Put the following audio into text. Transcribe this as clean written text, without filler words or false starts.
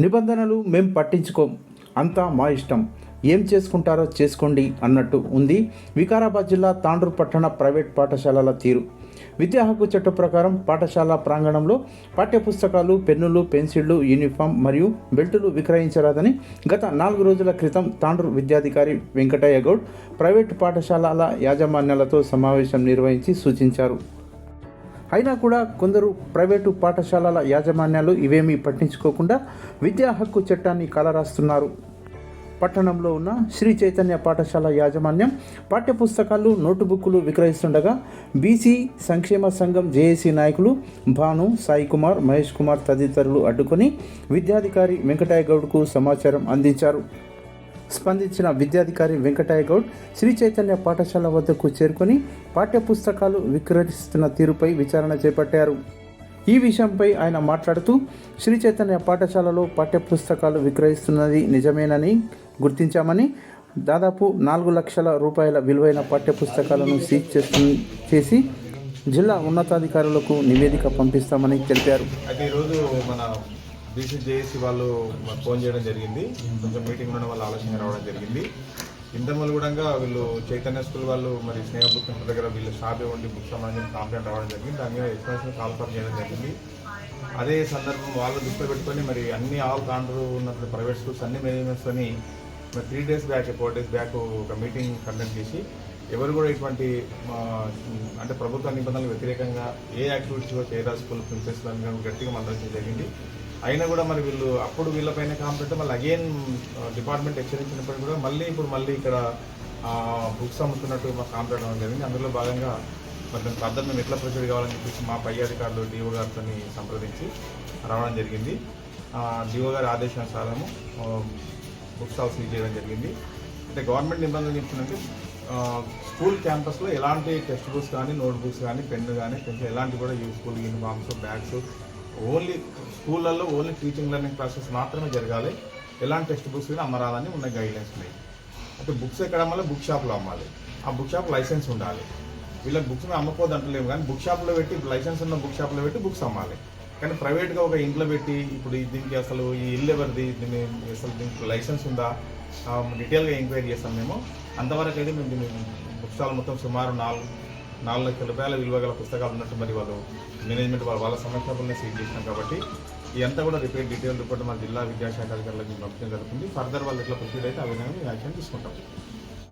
నిబంధనలు మేం పట్టించుకోం, అంతా మా ఇష్టం, ఏం చేసుకుంటారో చేసుకోండి అన్నట్టు ఉంది వికారాబాద్ జిల్లా తాండూరు పట్టణ ప్రైవేట్ పాఠశాలల తీరు. విద్యా హక్కు చట్టం ప్రకారం పాఠశాల ప్రాంగణంలో పాఠ్యపుస్తకాలు, పెన్నులు, పెన్సిళ్లు, యూనిఫామ్ మరియు బెల్టులు విక్రయించరాదని గత 4 రోజుల క్రితం తాండూరు విద్యాధికారి వెంకటయ్య గౌడ్ ప్రైవేటు పాఠశాలల యాజమాన్యాలతో సమావేశం నిర్వహించి సూచించారు. అయినా కూడా కొందరు ప్రైవేటు పాఠశాలల యాజమాన్యాలు ఇవేమీ పట్టించుకోకుండా విద్యా హక్కు చట్టాన్ని కాలరాస్తున్నారు. పట్టణంలో ఉన్న శ్రీ చైతన్య పాఠశాల యాజమాన్యం పాఠ్యపుస్తకాలు, నోటుబుక్కులు విక్రయిస్తుండగా బీసీ సంక్షేమ సంఘం జేఏసీ నాయకులు భాను, సాయి కుమార్, మహేష్ కుమార్ తదితరులు అడ్డుకొని విద్యాధికారి వెంకటయ్య గౌడ్కు సమాచారం అందించారు. స్పందించిన విద్యాధికారి వెంకటయ్య గౌడ్ శ్రీ చైతన్య పాఠశాల వద్దకు చేరుకొని పాఠ్యపుస్తకాలు విక్రయిస్తున్న తీరుపై విచారణ చేపట్టారు. ఈ విషయంపై ఆయన మాట్లాడుతూ శ్రీ చైతన్య పాఠశాలలో పాఠ్యపుస్తకాలు విక్రయిస్తున్నది నిజమేనని గుర్తించామని, దాదాపు 4 లక్షల రూపాయల విలువైన పాఠ్యపుస్తకాలను సీజ్ చేసి జిల్లా ఉన్నతాధికారులకు నివేదిక పంపిస్తామని తెలిపారు. అయితే ఈరోజు మన బీసీజేఏసీ వాళ్ళు ఫోన్ చేయడం జరిగింది. కొంచెం మీటింగ్ ఉండడం వల్ల ఆలోచన రావడం జరిగింది. ఇంతకుముందు కూడా వీళ్ళు చైతన్య స్కూల్ వాళ్ళు మరి స్నేహ బుక్ దగ్గర వీళ్ళు షాప్ ఇవ్వండి బుక్స్ సంబంధించిన కంప్లైంట్ రావడం జరిగింది. దాని మీద ఎక్స్ప్లెనేషన్ కాల్ఫర్ చేయడం జరిగింది. అదే సందర్భం వాళ్ళు దృష్టిలో పెట్టుకొని మరి అన్ని ఆల్ తాండూరు ఉన్నటువంటి ప్రైవేట్ స్కూల్స్ అన్ని మేనేజ్మెంట్స్తోని మరి 3 days బ్యాక్ 4 days బ్యాక్ ఒక మీటింగ్ కండక్ట్ చేసి ఎవరు కూడా ఇటువంటి అంటే ప్రభుత్వ నిబంధనలకు వ్యతిరేకంగా ఏ యాక్టివిటీస్ కూడా చేయరా స్కూల్ ప్రిన్సిపల్స్ గట్టిగా మందలించడం జరిగింది. అయినా కూడా మరి వీళ్ళు అప్పుడు వీళ్ళపైన కాంప్లైంట్ మళ్ళీ అగైన్ డిపార్ట్మెంట్ హెచ్చరించినప్పటికీ కూడా మళ్ళీ ఇక్కడ బుక్స్ అమ్ముతున్నట్టు మాకు కాంప్లైంట్ అవ్వడం జరిగింది. అందులో భాగంగా మరి దాని ఫర్దర్ మేము ఎట్లా ప్రొసీడ్ కావాలని చెప్పేసి మా పై అధికారులు డిఓ గారితో సంప్రదించి రావడం జరిగింది. డిఓ గారి ఆదేశానుసారము బుక్ స్టాల్ సీజ్ చేయడం జరిగింది. అంటే గవర్నమెంట్ నిబంధనలు చెప్తుందంటే స్కూల్ క్యాంపస్లో ఎలాంటి టెక్స్ట్ బుక్స్ కానీ, నోట్ బుక్స్ కానీ, పెన్ను కానీ, పెన్సిల్ ఎలాంటి కూడా యూస్ఫుల్ యూనిఫామ్స్, బ్యాగ్స్ ఓన్లీ స్కూళ్ళల్లో ఓన్లీ టీచింగ్ లెర్నింగ్ క్లాసెస్ మాత్రమే జరగాలి. ఎలాంటి టెక్స్ట్ బుక్స్ కూడా అమ్మరాదని ఉన్న గైడ్లైన్స్ ఉన్నాయి. అంటే బుక్స్ ఎక్కడ అమ్మాలి? బుక్ షాప్లో అమ్మాలి. ఆ బుక్ షాప్ లైసెన్స్ ఉండాలి. వీళ్ళకి బుక్స్ మేము అమ్మకపోదు అంటలేము, కానీ బుక్ షాప్లో పెట్టి లైసెన్స్ ఉన్న బుక్ షాప్లో పెట్టి బుక్స్ అమ్మాలి. కానీ ప్రైవేట్గా ఒక ఇంట్లో పెట్టి ఇప్పుడు దీనికి అసలు ఈ ఇల్లు ఎవరిది, దీన్ని అసలు దీనికి లైసెన్స్ ఉందా డీటెయిల్గా ఎంక్వైరీ చేస్తాం మేము. అంతవరకు అయితే మేము దీన్ని బుక్ స్టాల్ మొత్తం సుమారు 4 లక్షల రూపాయల విలువ గల పుస్తకాలు ఉన్నట్టు మరి వాళ్ళు మేనేజ్మెంట్ వాళ్ళ సమక్షంలోనే సీజ్ చేసినాం. కాబట్టి ఇదంతా కూడా డీటెయిల్ రిపోర్ట్ మన జిల్లా విద్యాశాఖ అధికారులకు పంపించడం జరుగుతుంది. ఫర్దర్ వాళ్ళు ఎట్లా ప్రొసీడ్ అయితే ఆ విధంగా యాక్షన్ తీసుకుంటాం.